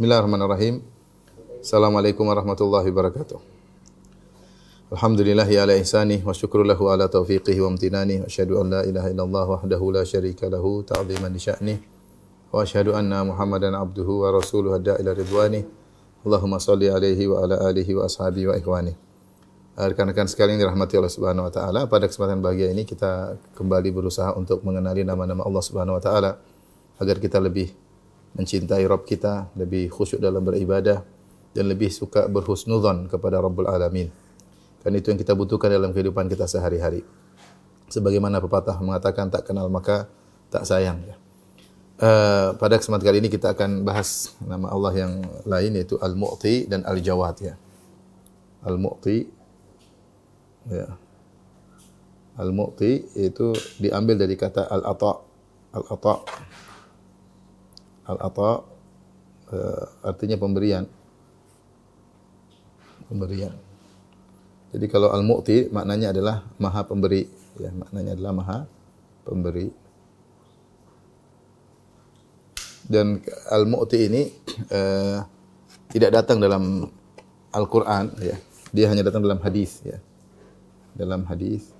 Bismillahirrahmanirrahim. Assalamualaikum warahmatullahi wabarakatuh. Alhamdulillah ala ihsanih wa syukru lahu ala taufiqihi wa amtinani. Wa asyhadu an la ilaha illallah wahdahu la syarika lahu ta'ziman li sya'nih. Wa asyhadu anna Muhammadan abduhu wa rasuluhu hadda ila ridwanih. Allahumma salli alaihi wa ala alihi wa ashabihi wa ikhwani. Rekan-rekan sekalian dirahmati Allah Subhanahu wa taala, pada kesempatan bahagia ini kita kembali berusaha untuk mengenali nama-nama Allah Subhanahu wa taala agar kita lebih mencintai Rabb kita, lebih khusyuk dalam beribadah dan lebih suka berhusnudzon kepada Rabbul Alamin. Dan itu yang kita butuhkan dalam kehidupan kita sehari-hari. Sebagaimana pepatah mengatakan tak kenal maka tak sayang. Pada kesempatan kali ini kita akan bahas nama Allah yang lain, yaitu Al-Mu'ti dan Al-Jawad ya. Al-Mu'ti ya. Al-Mu'ti itu diambil dari kata Al-Ata. Al-Ata. Al-Ata artinya pemberian. Pemberian. Jadi kalau Al-Mu'ti maknanya adalah Maha Pemberi, ya, maknanya adalah Maha Pemberi. Dan Al-Mu'ti ini tidak datang dalam Al-Qur'an ya. Dia hanya datang dalam hadis ya. Dalam hadis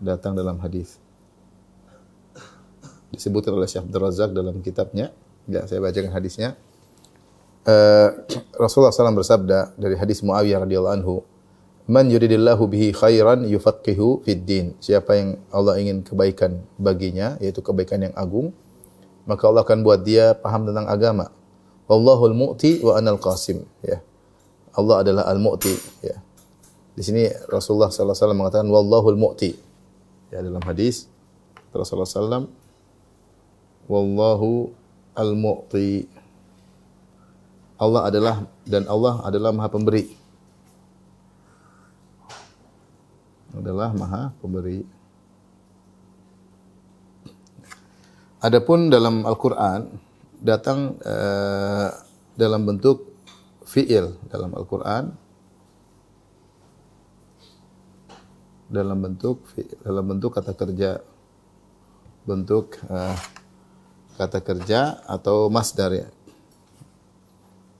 datang dalam hadis. Disebutkan oleh Syekh Abdul Razak dalam kitabnya. Ya, saya bacakan hadisnya. Rasulullah SAW bersabda dari hadis Muawiyah radhiyallahu anhu, "Man yuridillahu bihi khairan yufaqihu fid din." Siapa yang Allah ingin kebaikan baginya, yaitu kebaikan yang agung, maka Allah akan buat dia paham tentang agama. Wallahul mu'ti wa anal qasim, ya. Allah adalah al-mu'ti, ya. Di sini Rasulullah SAW mengatakan wallahul mu'ti. Ya, dalam hadis Rasulullah SAW, wallahu al-mu'ti. Allah adalah Maha Pemberi. Adalah Maha Pemberi. Adapun dalam Al-Qur'an datang dalam bentuk fi'il dalam Al-Qur'an. Dalam bentuk kata kerja. Bentuk kata kerja atau masdar ya.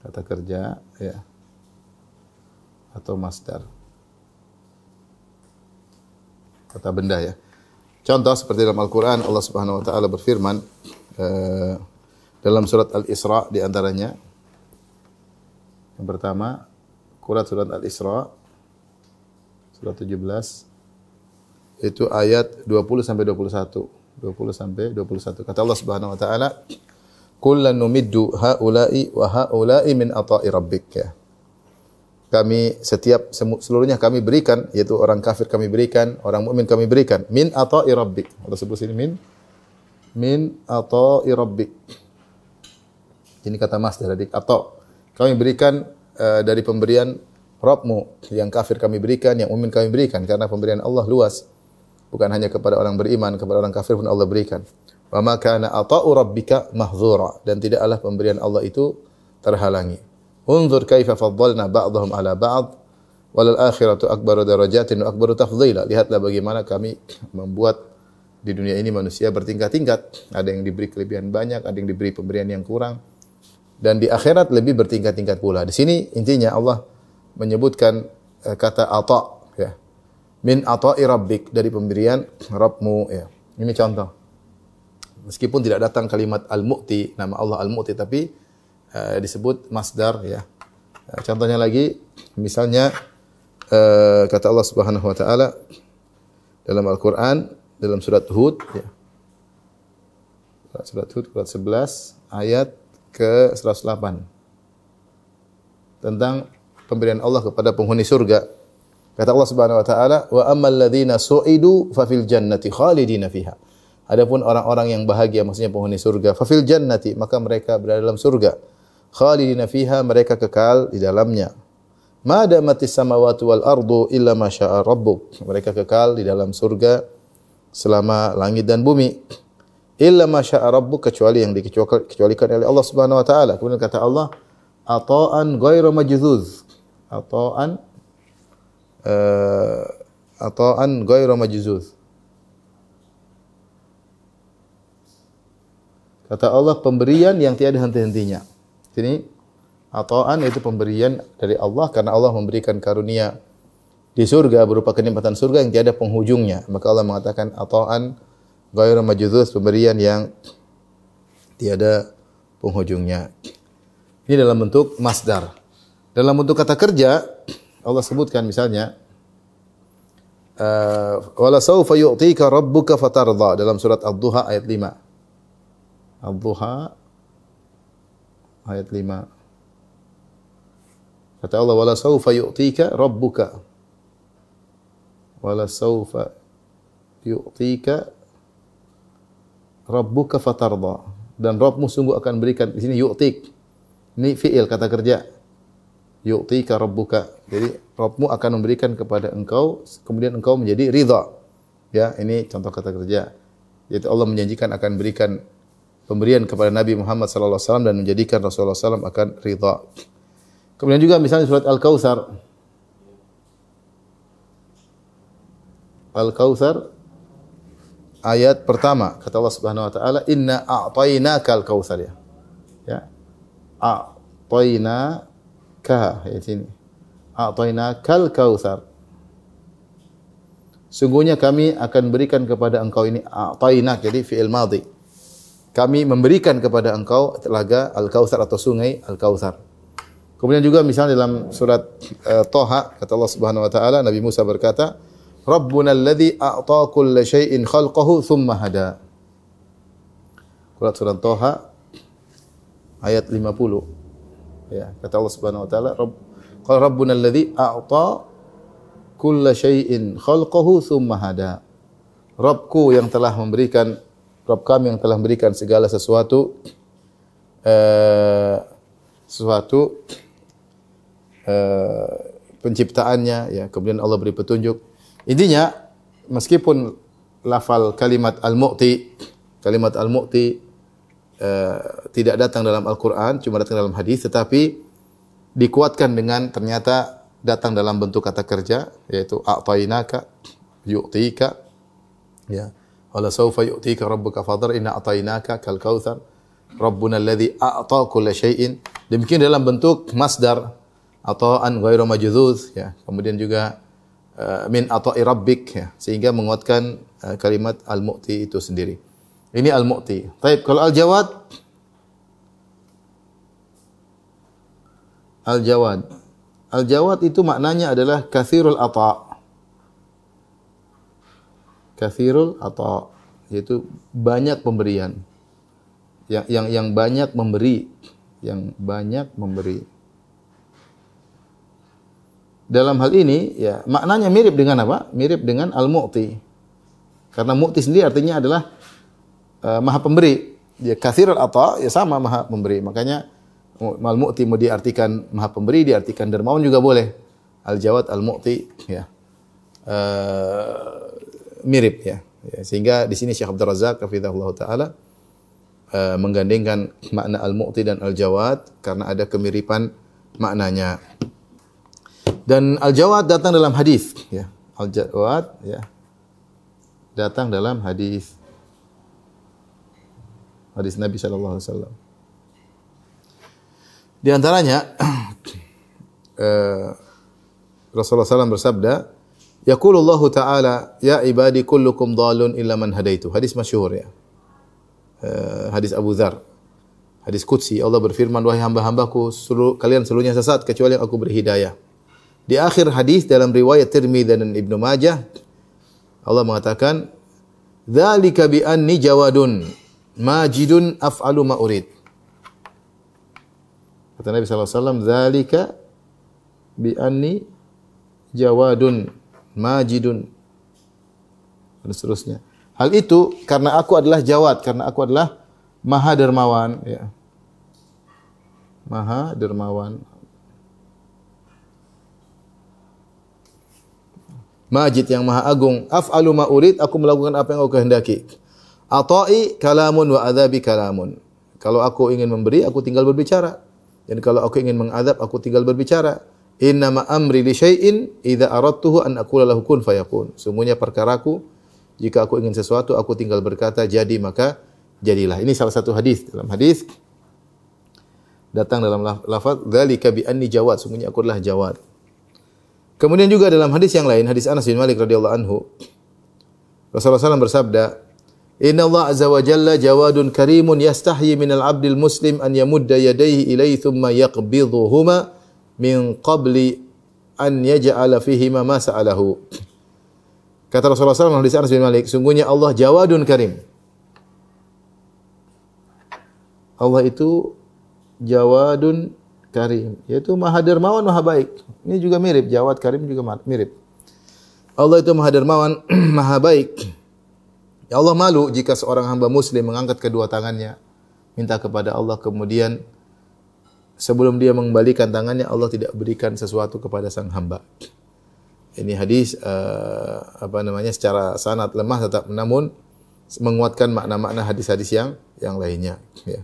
Kata kerja ya. Atau masdar. Kata benda ya. Contoh seperti dalam Al-Qur'an Allah Subhanahu wa taala berfirman dalam surat Al-Isra di antaranya. Yang pertama, surat Al-Isra surat 17 itu ayat 20 sampai 21. 20 sampai 21. Kata Allah Subhanahu wa taala, "Kullan numiddu haula'i wa haula'i min ata'i rabbik." Ya. Kami seluruhnya kami berikan, yaitu orang kafir kami berikan, orang mukmin kami berikan, min ata'i rabbik. Allah sebut sini min ata'i rabbik. Ini kata mas dari ata. Kami berikan dari pemberian Rabbmu, yang kafir kami berikan, yang mukmin kami berikan, karena pemberian Allah luas. Bukan hanya kepada orang beriman, kepada orang kafir pun Allah berikan. Wa ma kana ata'u rabbika mahdzura, dan tidaklah pemberian Allah itu terhalangi. Unzur kaifa faddalna ba'dahum 'ala ba'd walal akhiratu akbaru darajatin wa akbaru tafdhila. Lihatlah bagaimana kami membuat di dunia ini manusia bertingkat-tingkat. Ada yang diberi kelebihan banyak, ada yang diberi pemberian yang kurang. Dan di akhirat lebih bertingkat-tingkat pula. Di sini intinya Allah menyebutkan kata ata' ya. Min ata'i rabbik, dari pemberian Rabbmu ya. Ini contoh. Meskipun tidak datang kalimat al-mu'ti, nama Allah al-mu'ti, tapi disebut masdar ya. Contohnya lagi, misalnya kata Allah Subhanahu wa taala dalam Al-Qur'an dalam surat Hud ya. Surat Hud surat 11 ayat ke-108. Tentang pemberian Allah kepada penghuni surga. Kata Allah Subhanahu wa taala, "Wa ammal ladzina su'idu fa fil jannati khalidina fiha." Adapun orang-orang yang bahagia, maksudnya penghuni surga, fa fil jannati, maka mereka berada dalam surga. Khalidina fiha, mereka kekal di dalamnya. Ma damatis samawati wal ardu illa ma syaa rabbuk. Mereka kekal di dalam surga selama langit dan bumi. Illa ma syaa rabbuk, kecuali yang dikecualikan oleh Allah Subhanahu wa taala. Kemudian kata Allah, "Ata'an ghairu majzuz." Ata'an ghairu majzuz. Kata Allah, pemberian yang tiada henti-hentinya. Sini ata'an itu pemberian dari Allah karena Allah memberikan karunia di surga berupa kenikmatan surga yang tiada penghujungnya. Maka Allah mengatakan ata'an ghairu majdzuz, pemberian yang tiada penghujungnya. Ini dalam bentuk masdar. Dalam bentuk kata kerja, Allah sebutkan misalnya wala sawfa yu'tika rabbuka fatardha dalam surat Ad-Duha ayat 5. Ad-Duha ayat 5. Kata Allah, wala sawfa yu'tika rabbuka. Wala sawfa yu'tika rabbuka fatardha. Dan Rabbmu sungguh akan berikan. Di sini yu'tik. Ini fi'il, kata kerja. Yu'tika rabbuka. Jadi Rabbmu akan memberikan kepada engkau, kemudian engkau menjadi ridha. Ya, ini contoh kata kerja. Yaitu Allah menjanjikan akan berikan pemberian kepada Nabi Muhammad sallallahu alaihi wasallam dan menjadikan Rasulullah SAW akan ridha. Kemudian juga misalnya surat Al-Kautsar. Al-Kautsar ayat pertama kata Allah Subhanahu wa taala, "Inna a'tainakal kautsar." Ya. Ya. A'tainaka ayat ini. A'tainakal kautsar. Sungguhnya kami akan berikan kepada engkau ini a'tainak, jadi fi'il madhi. Kami memberikan kepada engkau telaga Al-Kautsar atau sungai Al-Kautsar. Kemudian juga misalnya dalam surat Thaha kata Allah Subhanahu wa taala, Nabi Musa berkata, "Rabbuna alladzi a'ta kulla syai'in khalqahu tsumma hada." Surat Thaha ayat 50. Ya, kata Allah Subhanahu wa taala, qala rabbuna alladzi a'ta kulla syai'in khalqahu tsumma hada. Rabbku yang telah memberikan, Rabb kami yang telah memberikan segala sesuatu penciptaannya, ya, kemudian Allah beri petunjuk. Intinya, meskipun lafal kalimat al-mu'ti tidak datang dalam Al-Quran, cuma datang dalam hadis, tetapi dikuatkan dengan ternyata datang dalam bentuk kata kerja, yaitu a'tainaka, yu'tika, ya, wala sawfa yu'tika rabbuka fadhar inna a'tainaka kal kautsar rabbuna alladzi a'ta kulla syai'in. Demikian dalam bentuk masdar ata'an ghairu majdzuz, ya. Kemudian juga min ata'i rabbik, ya, sehingga menguatkan kalimat al-mu'ti itu sendiri. Ini al-mu'ti. Baik, kalau al-jawad, al-jawad itu maknanya adalah katsirul ata'. Katsirul ata', yaitu banyak pemberian. Yang banyak memberi, yang banyak memberi. Dalam hal ini, ya, maknanya mirip dengan apa? Mirip dengan al-mu'ti. Karena mu'ti sendiri artinya adalah maha pemberi. Ya, katsirul ata, ya sama maha pemberi. Makanya al-mu'ti mau diartikan maha pemberi, diartikan dermawan juga boleh. Al-jawad, al-mu'ti, ya. Mirip, ya. Sehingga di sini Syekh Abdul Razak hafizahullah taala menggandengkan makna al-mu'ti dan al-jawad karena ada kemiripan maknanya. Dan al-jawad datang dalam hadis, ya. Al-jawad, ya, datang dalam hadis Nabi sallallahu alaihi wasallam. Di antaranya Rasulullah SAW bersabda, yaqulullahu ta'ala ya ibadi kullukum dhalun illa man hadaitu. Hadis masyhur, ya. Hadis Abu Dzar. Hadis qudsi, Allah berfirman, wahai hamba-hambaku, kalian seluruhnya sesat kecuali yang aku beri hidayah. Di akhir hadis dalam riwayat Tirmidzi dan Ibnu Majah, Allah mengatakan, dzalika bi anni jawadun majidun af'alu ma urid. Kata Nabi sallallahu alaihi wasallam, dzalika bi anni jawadun majidun, dan seterusnya. Hal itu karena aku adalah jawad, karena aku adalah maha dermawan, ya. Maha dermawan. Majid yang maha agung. Af'alu ma urid, aku melakukan apa yang aku kehendaki. Ata'i kalamun wa adzabi kalamun. Kalau aku ingin memberi, aku tinggal berbicara. Dan kalau aku ingin mengadab, aku tinggal berbicara. Innama amri li syai'in idza aradtuhu an aqula lahu kun fayakun. Sungguhnya perkaraku, jika aku ingin sesuatu, aku tinggal berkata jadi maka jadilah. Ini salah satu hadis. Dalam hadis datang dalam lafaz dzalika bi anni jawad, sungguhnya aku adalah jawad. Kemudian juga dalam hadis yang lain, hadis Anas bin Malik radhiyallahu anhu, Rasulullah SAW bersabda, "Inna Allah azza wa jalla jawadun karimun yastahyi minal abdil muslim an yamudda yadayhi ilaihi thumma yaqbidhuhuma min qabli an yaj'ala fihima ma sa'alahu." Kata Rasulullah SAW dalam hadis Anas bin Malik, sungguhnya Allah jawadun karim. Allah itu jawadun karim, yaitu maha dermawan, maha baik. Ini juga mirip, jawad karim juga mirip. Allah itu maha dermawan, maha baik. Ya Allah malu jika seorang hamba muslim mengangkat kedua tangannya minta kepada Allah, kemudian sebelum dia mengembalikan tangannya Allah tidak berikan sesuatu kepada sang hamba. Ini hadis secara sanad lemah tetap namun menguatkan makna-makna hadis-hadis yang lainnya, ya.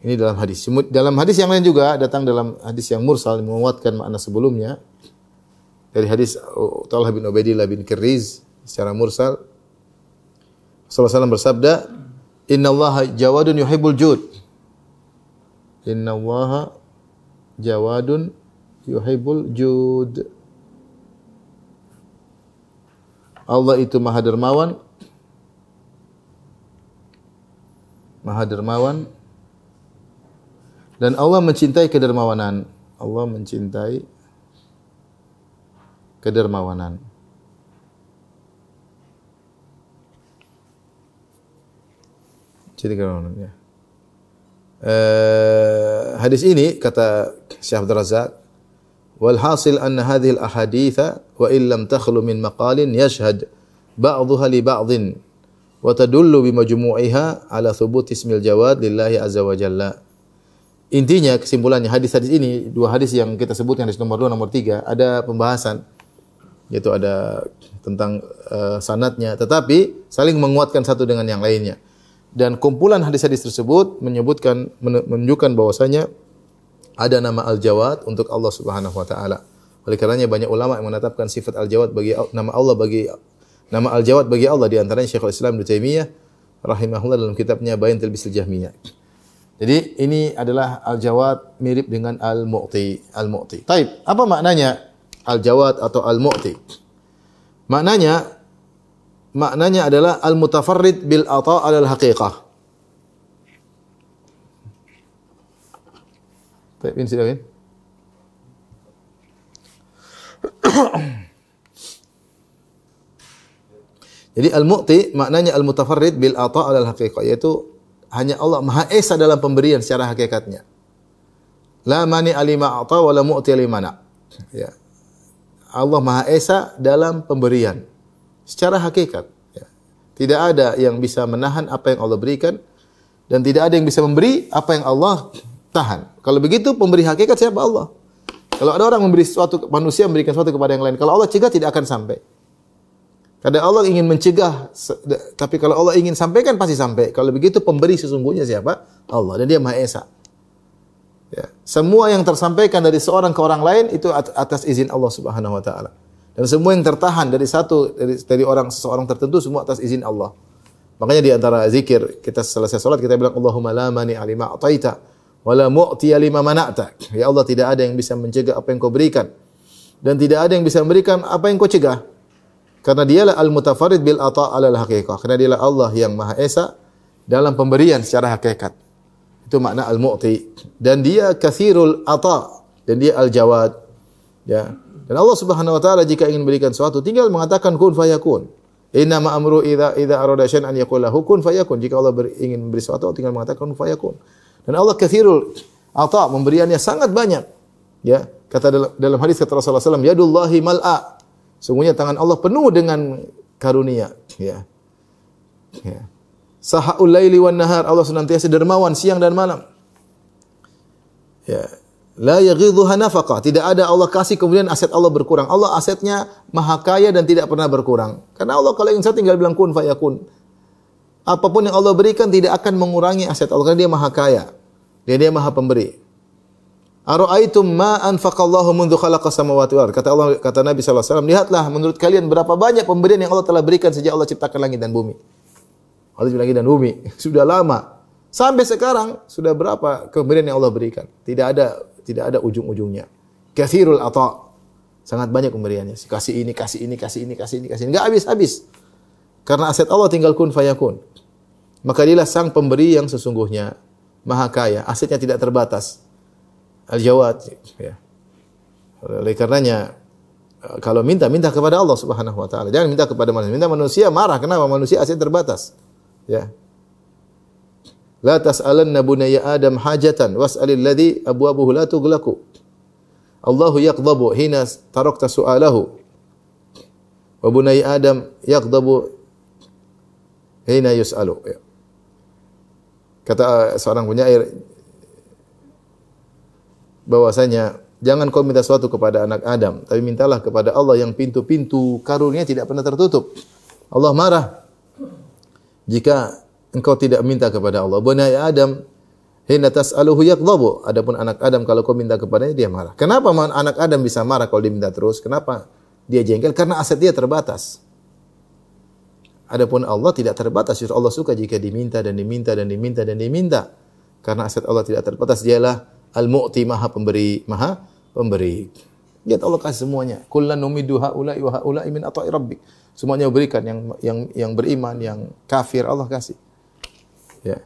Ini dalam hadis. Dalam hadis yang lain juga datang dalam hadis yang mursal menguatkan makna sebelumnya. Dari hadis Talha bin Ubaidillah bin Kirriz secara mursal, Rasulullah SAW bersabda, "Innallaha jawadun yuhibbul jud." Innallaha jawadun yuhibbul jud. Allah itu maha dermawan, dan Allah mencintai kedermawanan. Allah mencintai kedermawanan. Jadi kedermawanan, ya. Hadis ini kata Syekh Abdul Razak, wal hasil anna hadhihi al ahaditha wa in lam takhlu min maqalin yashhad ba'dhuha li ba'dhin wa tadullu bi majmu'iha ala thubut ismil jawad lillahi azza wa jalla. Intinya, kesimpulannya, hadis-hadis ini, dua hadis yang kita sebutkan, hadis nomor 2, nomor 3, ada pembahasan, yaitu ada tentang sanadnya, tetapi saling menguatkan satu dengan yang lainnya. Dan kumpulan hadis-hadis tersebut menunjukkan bahwasanya ada nama Al-Jawad untuk Allah Subhanahu wa taala. Oleh karenanya banyak ulama yang menetapkan sifat Al-Jawad bagi nama Al-Jawad bagi Allah, di antaranya Syekhul Islam Ibnu Taimiyah rahimahullah dalam kitabnya Bayan Talbisil Jahmiyah. Jadi ini adalah Al-Jawad mirip dengan Al-Mu'ti. Taib, apa maknanya Al-Jawad atau Al-Mu'ti? Maknanya adalah Al-Mutafarrid bil ata' alal haqiqah. Taib, ini silakan. Jadi Al-Mu'ti maknanya Al-Mutafarrid bil ata' alal haqiqah, yaitu hanya Allah Maha Esa dalam pemberian secara hakikatnya. La mani alima ata wa la mu'ti alimana. Ya. Allah Maha Esa dalam pemberian secara hakikat. Ya. Tidak ada yang bisa menahan apa yang Allah berikan dan tidak ada yang bisa memberi apa yang Allah tahan. Kalau begitu pemberi hakikat siapa? Allah. Kalau ada orang memberi sesuatu, manusia memberikan sesuatu kepada yang lain, kalau Allah cegah tidak akan sampai. Kadang Allah ingin mencegah, tapi kalau Allah ingin sampaikan pasti sampai. Kalau begitu pemberi sesungguhnya siapa? Allah, dan Dia Maha Esa. Ya. Semua yang tersampaikan dari seorang ke orang lain itu atas izin Allah Subhanahu wa taala. Dan semua yang tertahan dari seseorang tertentu semua atas izin Allah. Makanya di antara zikir kita selesai salat kita bilang Allahumma la mani alima ataita wa la mu'ti lima mana'ta. Ya Allah, tidak ada yang bisa mencegah apa yang Kau berikan dan tidak ada yang bisa memberikan apa yang Kau cegah. Karena Dialah Al-Mutafarrid bil ata' alal haqiqah. Karena Dialah Allah yang Maha Esa dalam pemberian secara hakikat. Itu makna Al-Mu'ti. Dan Dia katsirul ata' dan Dia Al-Jawad. Ya. Dan Allah Subhanahu wa taala jika ingin berikan sesuatu tinggal mengatakan kun fayakun. Inna ma amru idza arada syai'an an yaqula kun fayakun. Jika Allah ingin memberi sesuatu tinggal mengatakan kun fayakun. Dan Allah katsirul ata', memberiannya sangat banyak. Ya. Kata dalam hadis kata Rasulullah SAW, yadullahi mal'a. Sungguhnya tangan Allah penuh dengan karunia. Ya. Ya. Sahaul laili wan nahar, Allah senantiasa dermawan siang dan malam. Ya. La yaghidhuha nafaqah, tidak ada Allah kasih kemudian aset Allah berkurang. Allah asetnya maha kaya dan tidak pernah berkurang. Karena Allah kalau ingin saya tinggal bilang kun fayakun. Apapun yang Allah berikan tidak akan mengurangi aset Allah karena Dia maha kaya. Dia maha pemberi. Ara'aitum ma anfaqallahu mundzu khalaqas samawati wal ardh. Kata Nabi sallallahu alaihi wasallam, lihatlah menurut kalian berapa banyak pemberian yang Allah telah berikan sejak Allah ciptakan langit dan bumi. Allah lagi dan bumi. Sudah lama. Sampai sekarang sudah berapa pemberian yang Allah berikan? Tidak ada ujung-ujungnya. Katsirul ata. Sangat banyak pemberiannya. Kasih ini, kasih ini, kasih ini, kasih ini, kasih ini. Enggak habis-habis. Karena aset Allah tinggal kun fayakun. Maka dialah sang pemberi yang sesungguhnya maha kaya, asetnya tidak terbatas. Al-Jawad, ya. Oleh karenanya kalau minta kepada Allah Subhanahu wa taala. Jangan minta kepada manusia. Minta manusia marah. Kenapa? Manusia aset terbatas. Ya. La tas'alanna bunayya Adam hajatan was'alil ladzi abwabuhu la tughlaqu. Allahu yaqdabu hina tarakta su'alahu. Wa bunayya Adam yaqdabu hina yus'alu. Ya. Kata seorang penyair bahwasanya jangan kau minta sesuatu kepada anak Adam, tapi mintalah kepada Allah yang pintu-pintu karunia tidak pernah tertutup. Allah marah jika engkau tidak minta kepada Allah. Bunai Adam hina tas'aluhu yaqdabu. Adapun anak Adam kalau kau minta kepadanya dia marah. Kenapa anak Adam bisa marah kalau diminta terus? Kenapa dia jengkel? Karena aset dia terbatas. Adapun Allah tidak terbatas. Justru Allah suka jika diminta dan diminta dan diminta dan diminta. Karena aset Allah tidak terbatas. Dialah Al-Mu'ti, Maha Pemberi, Maha Pemberi. Lihat Allah kasih semuanya. Kullan numidu haula'i wa haula'i min ata'i rabbik. Semuanya berikan yang beriman, yang kafir Allah kasih. Ya.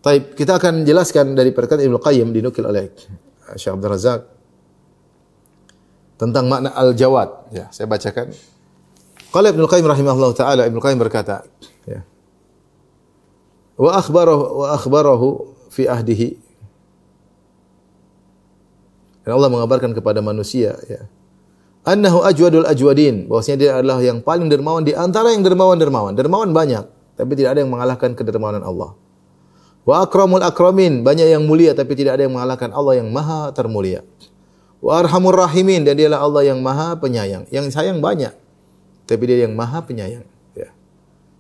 Baik, kita akan jelaskan dari perkataan Ibnu Qayyim dinukil oleh Syekh Abdul Razak tentang makna al-jawad. Ya, saya bacakan. Qala Ibnu Qayyim rahimahullah taala, Ibnu Qayyim berkata, ya. Wa akhbarahu fi ahdihi. Dan Allah mengabarkan kepada manusia, ya. Annahu ajwadul ajwadin, bahwasanya dia adalah yang paling dermawan di antara yang dermawan-dermawan. Dermawan banyak, tapi tidak ada yang mengalahkan kedermawanan Allah. Wa akramul akramin, banyak yang mulia tapi tidak ada yang mengalahkan Allah yang maha termulia. Wa arhamur rahimin, dan dialah Allah yang maha penyayang. Yang sayang banyak, tapi dia yang maha penyayang. Ya.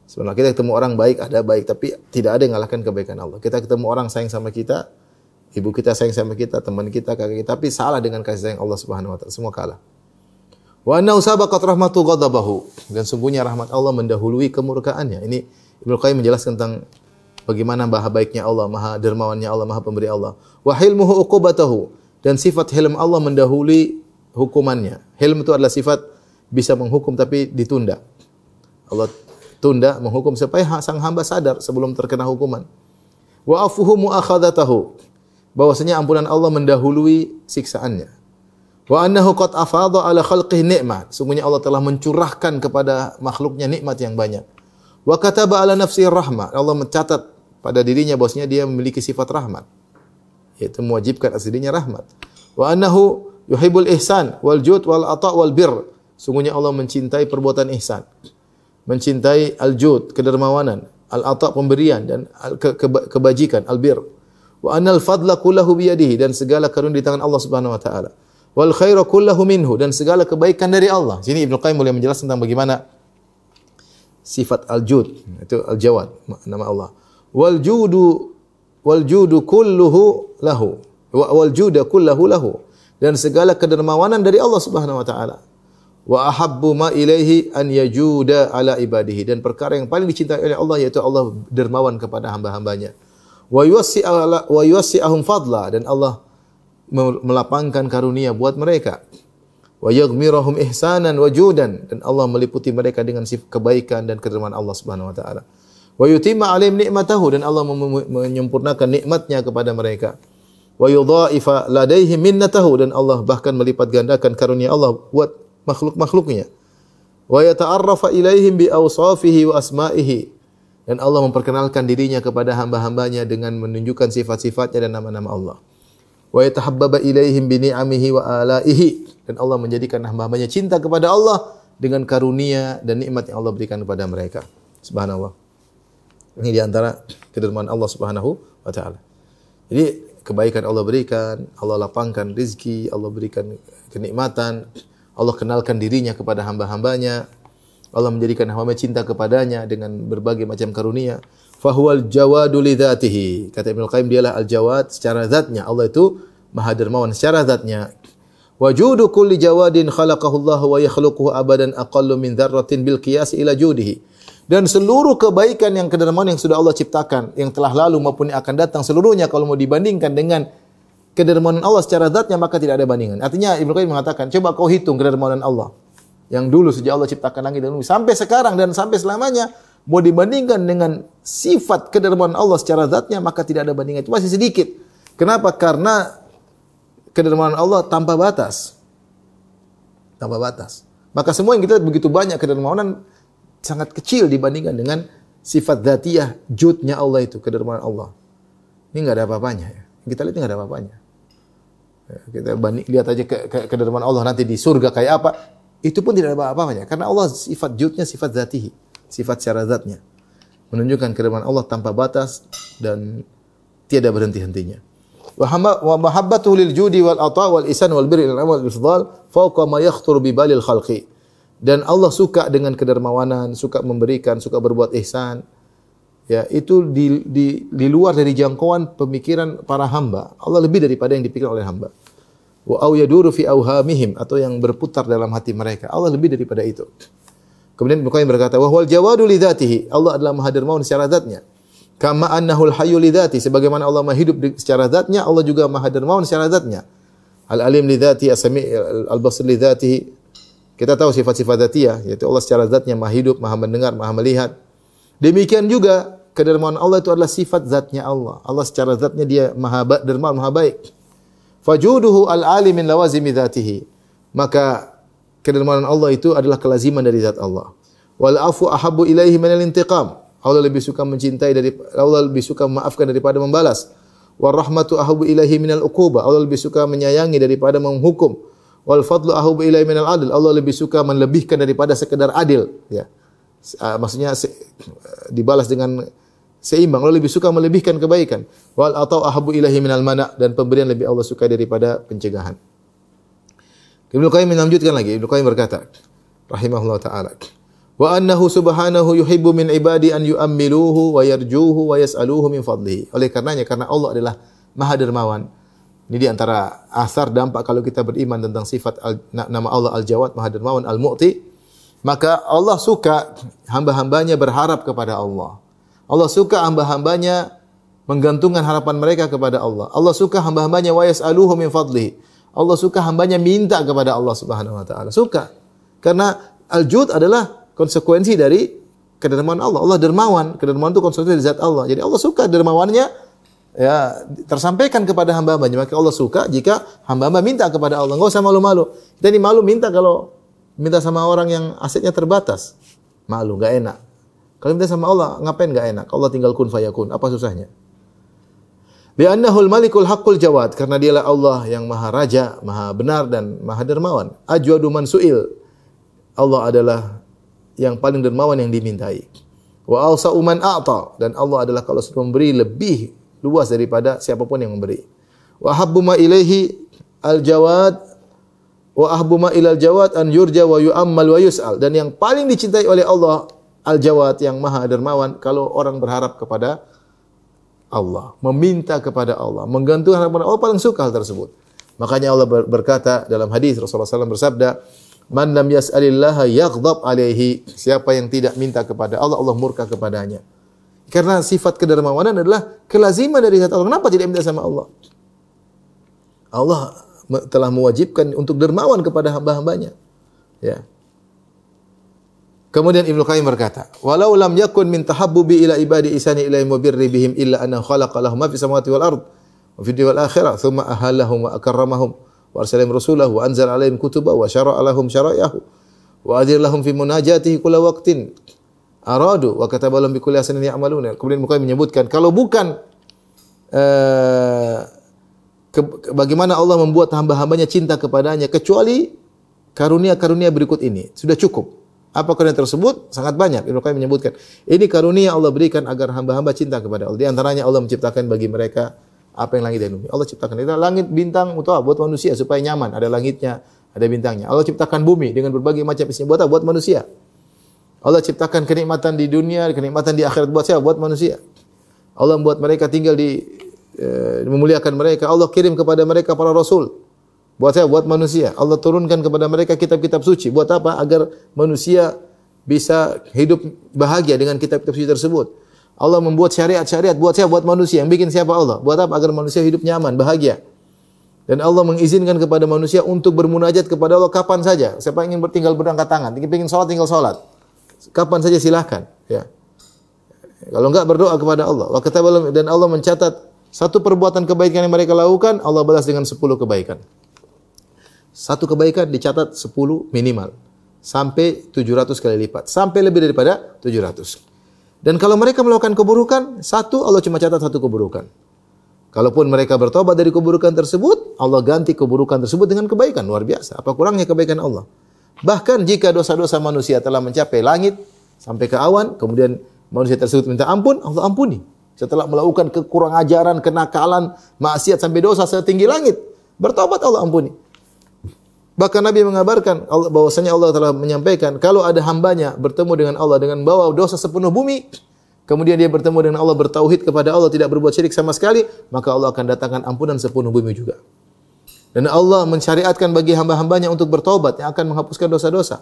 Sebenarnya kita ketemu orang baik, ada baik, tapi tidak ada yang mengalahkan kebaikan Allah. Kita ketemu orang sayang sama kita, ibu kita sayang sama kita, teman kita, kakak kita, tapi salah dengan kasih sayang Allah Subhanahu wa taala, semua kalah. Wa annahu sabaqat rahmatu ghadabahu, dan sungguhnya rahmat Allah mendahului kemurkaannya. Ini Ibnu Qayyim menjelaskan tentang bagaimana maha baiknya Allah, maha dermawannya Allah, maha pemberi Allah. Wa hilmuhu uqubatahu, dan sifat hilm Allah mendahului hukumannya. Hilm itu adalah sifat bisa menghukum tapi ditunda. Allah tunda menghukum supaya sang hamba sadar sebelum terkena hukuman. Wa afuhu muakhadatahu, bahwasanya ampunan Allah mendahului siksaannya. Wa annahu qad afadha ala khalqihi ni'mah, sungguhnya Allah telah mencurahkan kepada makhluknya nikmat yang banyak. Wa kataba ala nafsihi rahmah, Allah mencatat pada dirinya bahwasanya dia memiliki sifat rahmat, yaitu mewajibkan atas dirinya rahmat. Wa annahu yuhibbul ihsan wal jud wal ata wal bir, sungguhnya Allah mencintai perbuatan ihsan, mencintai al-jud kedermawanan, al-ata pemberian, dan kebajikan, al-bir. Wa annal fadla kullahu biyadihi, dan segala karunia di tangan Allah Subhanahu wa taala. Wal khairu kullahu minhu, dan segala kebaikan dari Allah. Sini Ibnu Qayyim mulai menjelaskan tentang bagaimana sifat al-jud, itu al-jawad nama Allah. Wal judu kulluhu lahu. Wal juda kullahu lahu, dan segala kedermawanan dari Allah Subhanahu wa taala. Wa ahabbu ma ilaihi an yajuda ala ibadihi, dan perkara yang paling dicintai oleh Allah yaitu Allah dermawan kepada hamba-hambanya. Wa yuwassi'ahum fadla, dan Allah melapangkan karunia buat mereka. Wa yaghmirahum ihsanan wa judan, dan Allah meliputi mereka dengan sifat kebaikan dan kedermawanan Allah Subhanahu wa taala. Wa yutimma 'alaihim ni'matahu, dan Allah menyempurnakan nikmatnya kepada mereka. Wa yudha'ifa ladaihim minnatahu, dan Allah bahkan melipat gandakan karunia Allah buat makhluk-makhluknya. Wa yata'arrafa ilaihim bi awsafihi wa asma'ihi, dan Allah memperkenalkan dirinya kepada hamba-hambanya dengan menunjukkan sifat-sifatnya dan nama-nama Allah. Wa yatahabbaba ilaihim bi ni'amihi wa alaihi, dan Allah menjadikan hamba-hambanya cinta kepada Allah dengan karunia dan nikmat yang Allah berikan kepada mereka. Subhanallah. Ini di antara kedermawanan Allah Subhanahu wa taala. Jadi kebaikan Allah berikan, Allah lapangkan rezeki, Allah berikan kenikmatan, Allah kenalkan dirinya kepada hamba-hambanya, Allah menjadikan hamba cinta kepadanya dengan berbagai macam karunia. Fahuwal jawadu li dzatihi. Kata Ibnu Qayyim, dialah al-jawad secara zatnya. Allah itu maha dermawan secara zatnya. Wajudu kulli jawadin khalaqahu Allah wa yakhluquhu abadan aqallu min dzarratin bil qiyas ila judihi. Dan seluruh kebaikan yang kedermawan yang sudah Allah ciptakan, yang telah lalu maupun yang akan datang, seluruhnya kalau mau dibandingkan dengan kedermawanan Allah secara zatnya, maka tidak ada bandingan. Artinya Ibnu Qayyim mengatakan, coba kau hitung kedermawanan Allah yang dulu sejak Allah ciptakan langit dan bumi sampai sekarang dan sampai selamanya, mau dibandingkan dengan sifat kedermawanan Allah secara zatnya, maka tidak ada bandingan. Itu masih sedikit. Kenapa? Karena kedermawanan Allah tanpa batas. Tanpa batas. Maka semua yang kita lihat begitu banyak kedermawanan sangat kecil dibandingkan dengan sifat dzatiyah, judnya Allah itu, kedermawanan Allah. Ini enggak ada apa-apanya. Kita lihat enggak ada apa-apanya. Kita lihat aja kedermawanan Allah nanti di surga kayak apa, itu pun tidak ada apa-apanya. Karena Allah sifat judnya sifat dzatihi, sifat secara zatnya. Menunjukkan kedermawanan Allah tanpa batas dan tiada berhenti-hentinya. Wa mahabbatuhu lil judi wal ata wal ihsan wal birri wal amal bil fadl fawqa ma yakhthur bi balil khalqi. Dan Allah suka dengan kedermawanan, suka memberikan, suka berbuat ihsan. Ya, itu di luar dari jangkauan pemikiran para hamba. Allah lebih daripada yang dipikirkan oleh hamba. Wa au yaduru fi awhamihim, atau yang berputar dalam hati mereka. Allah lebih daripada itu. Kemudian Ibnu Qayyim berkata, wa huwal jawadu li dzatihi. Allah adalah Maha Dermawan secara zatnya. Kama annahul hayyu li dzati, sebagaimana Allah Maha hidup secara zatnya, Allah juga Maha Dermawan secara zatnya. Al-alim li dzati, as-sami' al-basir li dzatihi. Kita tahu sifat-sifat dzatiyah, yaitu Allah secara zatnya Maha hidup, Maha mendengar, Maha melihat. Demikian juga kedermawanan Allah itu adalah sifat zatnya Allah. Allah secara zatnya dia Maha dermawan, Maha baik. Fajuduhu al-alim min lawazimi dzatihi. Maka kedermawanan Allah itu adalah kelaziman dari zat Allah. Wal afu ahabbu ilaihi minal intiqam. Allah lebih suka mencintai Allah lebih suka memaafkan daripada membalas. War rahmatu ahabbu ilaihi minal uqubah. Allah lebih suka menyayangi daripada menghukum. Wal fadlu ahabbu ilaihi minal adl. Allah lebih suka melebihkan daripada sekedar adil, ya. Maksudnya dibalas dengan seimbang. Allah lebih suka melebihkan kebaikan. Wal atau ahabbu ilaihi minal mana, dan pemberian lebih Allah suka daripada pencegahan. Ibnu Qayyim melanjutkan lagi. Ibnu Qayyim berkata, rahimahullah taala, wa annahu subhanahu yuhibbu min ibadi an yu'ammiluhu wa yarjuhu wa yas'aluhu min fadlihi. Oleh karenanya, karena Allah adalah Maha Dermawan. Ini di antara asar dampak kalau kita beriman tentang sifat nama Allah Al-Jawad, Maha Dermawan, Al-Mu'ti, maka Allah suka hamba-hambanya berharap kepada Allah. Allah suka hamba-hambanya menggantungkan harapan mereka kepada Allah. Allah suka hamba-hambanya wa yas'aluhu min fadlihi. Allah suka hambanya minta kepada Allah Subhanahu wa taala. Suka. Karena al-jud adalah konsekuensi dari kedermawan Allah. Allah dermawan. Kedermawan itu konsekuensi dari zat Allah. Jadi Allah suka dermawannya ya tersampaikan kepada hamba-hambanya. Maka Allah suka jika hamba-hamba minta kepada Allah. Enggak usah malu-malu. Kita ini malu minta kalau minta sama orang yang asetnya terbatas. Malu, enggak enak. Kalau minta sama Allah, ngapain enggak enak? Allah tinggal kun fayakun. Apa susahnya? Li'annahul malikul haqqul jawad, karena dialah Allah yang maha raja, maha benar dan maha dermawan. Ajwadu man su'il. Allah adalah yang paling dermawan yang dimintai. Wa awsa'u man a'ta, dan Allah adalah kalau sudah memberi lebih luas daripada siapapun yang memberi. Wa habbu ma ilaihi al-jawad wa ahbu ma ilal jawad an yurja wa yu'ammal wa yus'al, dan yang paling dicintai oleh Allah al-jawad yang maha dermawan kalau orang berharap kepada Allah, meminta kepada Allah, menggantungkan kepada Allah, paling suka hal tersebut. Makanya Allah berkata dalam hadis, Rasulullah SAW bersabda, "Man lam yas'alillaha yaghdab alaihi." Siapa yang tidak minta kepada Allah, Allah murka kepadanya. Karena sifat kedermawanan adalah kelaziman dari zat Allah. Kenapa tidak minta sama Allah? Allah telah mewajibkan untuk dermawan kepada hamba-hambanya. Ya. Kemudian Ibnu Qayyim berkata, "Walau lam yakun min tahabbubi ila ibadi isani ilaihim wa birri bihim illa anna khalaqa lahum ma fis samawati wal ard wa fid wal akhirah thumma ahalahum wa akramahum wa arsalahum rasulahu wa anzala alaihim kutuba wa syara'a lahum syara'i'ahu wa adhir lahum fi munajatihi kulla waqtin aradu wa kataba lahum bi kulli hasanin ya'maluna." Kemudian Ibnu Qayyim menyebutkan kalau bukan bagaimana Allah membuat hamba-hambanya cinta kepadanya kecuali karunia-karunia berikut ini sudah cukup. Apa karunia tersebut? Sangat banyak. Ibnu Qayyim menyebutkan, ini karunia Allah berikan agar hamba-hamba cinta kepada Allah. Di antaranya Allah menciptakan bagi mereka apa yang langit dan bumi. Allah ciptakan itu langit, bintang, untuk buat manusia supaya nyaman. Ada langitnya, ada bintangnya. Allah ciptakan bumi dengan berbagai macam isinya. Buat apa? Buat manusia. Allah ciptakan kenikmatan di dunia, kenikmatan di akhirat buat siapa? Buat manusia. Allah membuat mereka tinggal memuliakan mereka. Allah kirim kepada mereka para rasul. Buat saya, buat manusia. Allah turunkan kepada mereka kitab-kitab suci. Buat apa? Agar manusia bisa hidup bahagia dengan kitab-kitab suci tersebut. Allah membuat syariat-syariat buat siapa? Buat manusia. Yang bikin siapa? Allah. Buat apa? Agar manusia hidup nyaman, bahagia. Dan Allah mengizinkan kepada manusia untuk bermunajat kepada Allah kapan saja. Siapa ingin tinggal berangkat tangan, ingin sholat, tinggal sholat. Kapan saja silahkan. Ya. Kalau enggak berdoa kepada Allah. Dan Allah mencatat satu perbuatan kebaikan yang mereka lakukan, Allah balas dengan 10 kebaikan. Satu kebaikan dicatat 10 minimal. Sampai 700 kali lipat. Sampai lebih daripada 700. Dan kalau mereka melakukan keburukan, satu Allah cuma catat satu keburukan. Kalaupun mereka bertobat dari keburukan tersebut, Allah ganti keburukan tersebut dengan kebaikan. Luar biasa. Apa kurangnya kebaikan Allah? Bahkan jika dosa-dosa manusia telah mencapai langit, sampai ke awan, kemudian manusia tersebut minta ampun, Allah ampuni. Setelah melakukan kekurang ajaran, kenakalan, maksiat sampai dosa setinggi langit, bertobat Allah ampuni. Bahkan Nabi mengabarkan bahwasanya Allah telah menyampaikan kalau ada hambanya bertemu dengan Allah dengan bawa dosa sepenuh bumi, kemudian dia bertemu dengan Allah bertauhid kepada Allah tidak berbuat syirik sama sekali, maka Allah akan datangkan ampunan sepenuh bumi juga. Dan Allah mensyariatkan bagi hamba-hambanya untuk bertaubat yang akan menghapuskan dosa-dosa.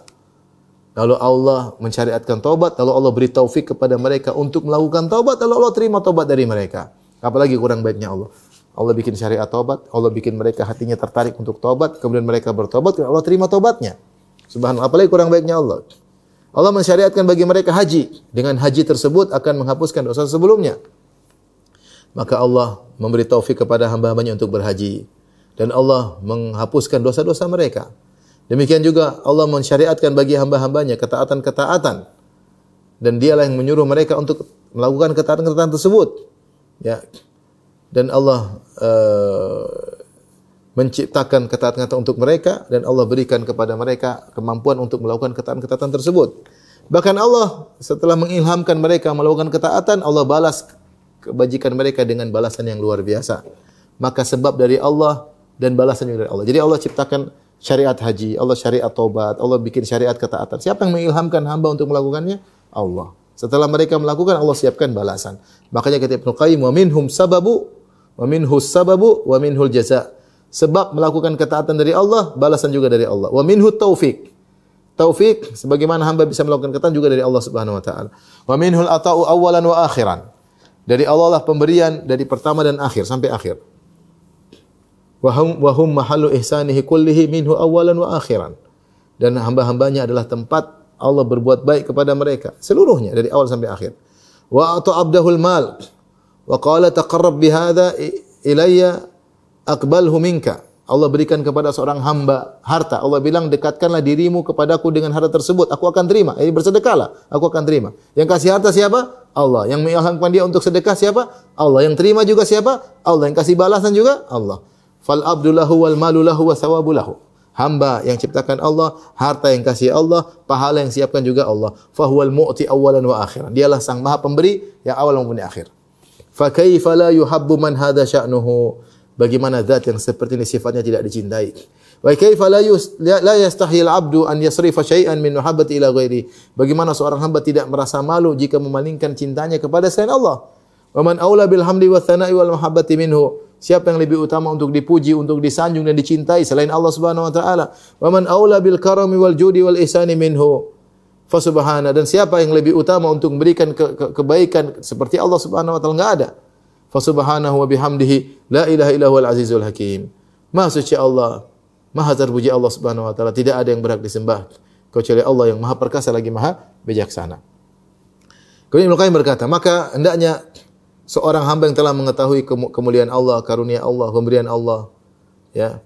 Lalu Allah mensyariatkan taubat, lalu Allah beri taufik kepada mereka untuk melakukan taubat, lalu Allah terima taubat dari mereka. Apalagi kurang baiknya Allah. Allah bikin syariat taubat, Allah bikin mereka hatinya tertarik untuk taubat, kemudian mereka bertobat, Allah terima taubatnya. Subhanallah, apalagi kurang baiknya Allah. Allah mensyariatkan bagi mereka haji. Dengan haji tersebut akan menghapuskan dosa sebelumnya. Maka Allah memberi taufik kepada hamba-hambanya untuk berhaji. Dan Allah menghapuskan dosa-dosa mereka. Demikian juga Allah mensyariatkan bagi hamba-hambanya ketaatan-ketaatan. Dan dialah yang menyuruh mereka untuk melakukan ketaatan-ketaatan tersebut. Ya. Dan Allah menciptakan ketaatan-ketaatan untuk mereka dan Allah berikan kepada mereka kemampuan untuk melakukan ketaatan-ketaatan tersebut. Bahkan Allah setelah mengilhamkan mereka melakukan ketaatan, Allah balas kebajikan mereka dengan balasan yang luar biasa. Maka sebab dari Allah dan balasan dari Allah. Jadi Allah ciptakan syariat haji, Allah syariat taubat, Allah bikin syariat ketaatan. Siapa yang mengilhamkan hamba untuk melakukannya? Allah. Setelah mereka melakukan, Allah siapkan balasan. Makanya kata Ibnu Qayyim, wa minhum sababu wa minhus sababu wa minhul jaza. Sebab melakukan ketaatan dari Allah, balasan juga dari Allah. Wa minhu taufik. Taufik sebagaimana hamba bisa melakukan ketaatan juga dari Allah Subhanahu wa taala. Wa minhul ata'u awalan wa akhiran. Dari Allah lah pemberian dari pertama dan akhir sampai akhir. Wa hum mahallu ihsanihi kullihi minhu awalan wa akhiran. Dan hamba-hambanya adalah tempat Allah berbuat baik kepada mereka seluruhnya dari awal sampai akhir. Wa ata abdahul mal wa qala taqarrab bihadza ilayya aqbalhu minka. Allah berikan kepada seorang hamba harta. Allah bilang dekatkanlah dirimu kepadaku dengan harta tersebut, aku akan terima. Bersedekahlah, aku akan terima. Yang kasih harta siapa? Allah. Yang mengilhamkan dia untuk sedekah siapa? Allah. Yang terima juga siapa? Allah. Yang kasih balasan juga Allah. Fal abdullahu wal malu lahu wa thawabu lahu. Hamba yang ciptakan Allah, harta yang kasih Allah, pahala yang siapkan juga Allah. Fahuwal mu'ti awalan wa akhiran. Dialah sang maha pemberi yang awal maupun akhir. Fa kaifa la yuhabbu man hadza sya'nuhu? Bagaimana zat yang seperti ini sifatnya tidak dicintai? Wa kaifa la yastahi al-'abdu an yasrifa syai'an min muhabbati ila ghairi? Bagaimana seorang hamba tidak merasa malu jika memalingkan cintanya kepada selain Allah? Wa man aula bil hamdi wa tsana'i wal mahabbati minhu? Siapa yang lebih utama untuk dipuji, untuk disanjung dan dicintai selain Allah Subhanahu wa taala? Wa man aula bil karami wal judi wal ihsani minhu? Fa subhana, dan siapa yang lebih utama untuk memberikan kebaikan seperti Allah Subhanahu wa taala? Enggak ada. Fa subhanahu wa bihamdihi la ilaha illa huwal azizul hakim. Maha suci Allah, maha terpuji Allah Subhanahu wa taala, tidak ada yang berhak disembah kecuali Allah yang maha perkasa lagi maha bijaksana. Kemudian Ibnu Qayyim berkata, maka hendaknya seorang hamba yang telah mengetahui kemuliaan Allah, karunia Allah, pemberian Allah, ya,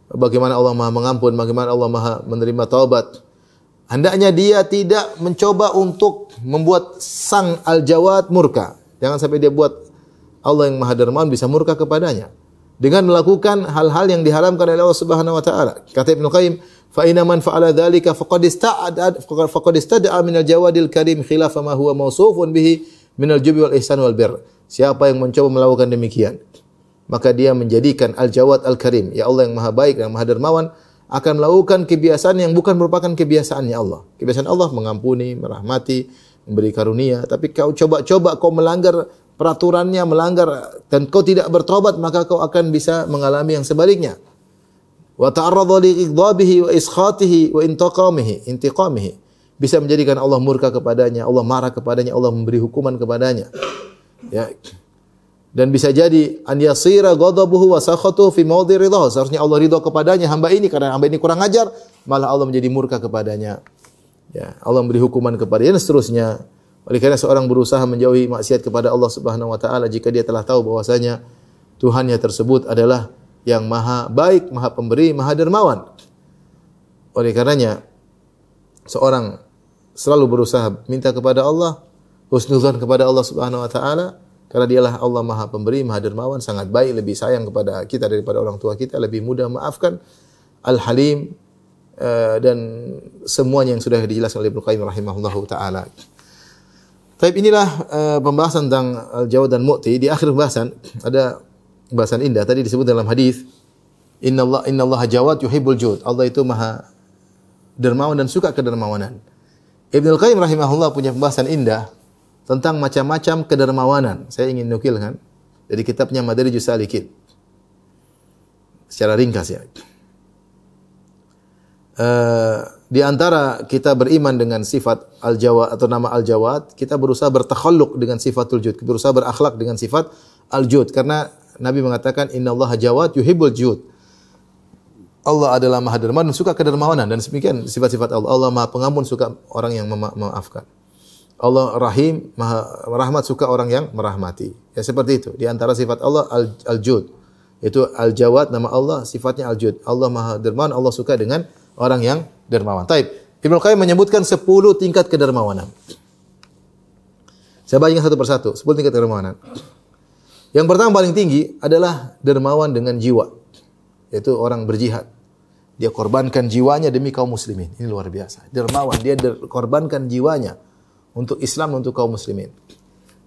bagaimana Allah maha mengampun, bagaimana Allah maha menerima taubat, hendaknya dia tidak mencoba untuk membuat sang al-jawad murka. Jangan sampai dia buat Allah yang maha dermawan bisa murka kepadanya dengan melakukan hal-hal yang diharamkan oleh Allah Subhanahu wa taala. Kata Ibnu Qayyim, fa inna man fa'ala dzalika faqad istada'a min al-jawadil karim khilafa ma huwa mawsufun bihi min al-jubi wal ihsan wal birr. Siapa yang mencoba melakukan demikian, maka dia menjadikan al-jawad al-karim, ya Allah yang maha baik dan maha dermawan, akan melakukan kebiasaan yang bukan merupakan kebiasaannya Allah. Kebiasaan Allah mengampuni, merahmati, memberi karunia, tapi kau coba-coba kau melanggar peraturannya, melanggar dan kau tidak bertobat, maka kau akan bisa mengalami yang sebaliknya. Wa ta'arradha li igdabihi wa iskhatihi wa intiqamihi. bisa menjadikan Allah murka kepadanya, Allah marah kepadanya, Allah memberi hukuman kepadanya. Ya. Dan bisa jadi an yasira ghadabuhu wa sakhatuhu fi mawdhi ridha. Seharusnya Allah ridha kepadanya hamba ini karena hamba ini kurang ajar, malah Allah menjadi murka kepadanya. Ya, Allah memberi hukuman kepadanya dan seterusnya. Oleh karena seorang berusaha menjauhi maksiat kepada Allah Subhanahu wa taala jika dia telah tahu bahwasanya Tuhannya tersebut adalah yang maha baik, maha pemberi, maha dermawan. Oleh karenanya seorang selalu berusaha minta kepada Allah, husnuzan kepada Allah Subhanahu wa taala karena dialah Allah maha pemberi, maha dermawan, sangat baik, lebih sayang kepada kita daripada orang tua kita, lebih mudah maafkan, Al-Halim, dan semuanya yang sudah dijelaskan oleh Ibnu Qayyim rahimahullahu taala. Tapi inilah pembahasan tentang al-jawad dan mu'ti. Di akhir pembahasan ada pembahasan indah tadi disebut dalam hadis, innallaha jawad yuhibbul jud. Allah itu maha dermawan dan suka kedermawanan. Ibnu Qayyim rahimahullah punya pembahasan indah tentang macam-macam kedermawanan. Saya ingin nukilkan dari kitabnya Madarijus Salikin. Secara ringkas ya. Di antara kita beriman dengan sifat al-jawad atau nama al-jawad, kita berusaha bertakhalluq dengan sifatul jud, berusaha berakhlak dengan sifat al-jud karena Nabi mengatakan innallaha jawad yuhibbul jud. Allah adalah maha dermawan dan suka kedermawanan dan demikian sifat-sifat Allah. Allah maha pengampun, suka orang yang memaafkan. Allah rahim, maha rahmat, suka orang yang merahmati. Ya seperti itu. Di antara sifat Allah al-jud. Itu al-jawad nama Allah, sifatnya al-jud. Allah maha dermawan, Allah suka dengan orang yang dermawan. Taib. Ibnu Qayyim menyebutkan 10 tingkat kedermawanan. Saya bacakan satu persatu, 10 tingkat kedermawanan. Yang pertama paling tinggi adalah dermawan dengan jiwa. Yaitu orang berjihad. Dia korbankan jiwanya demi kaum muslimin. Ini luar biasa. Dermawan, dia korbankan jiwanya untuk Islam, untuk kaum muslimin.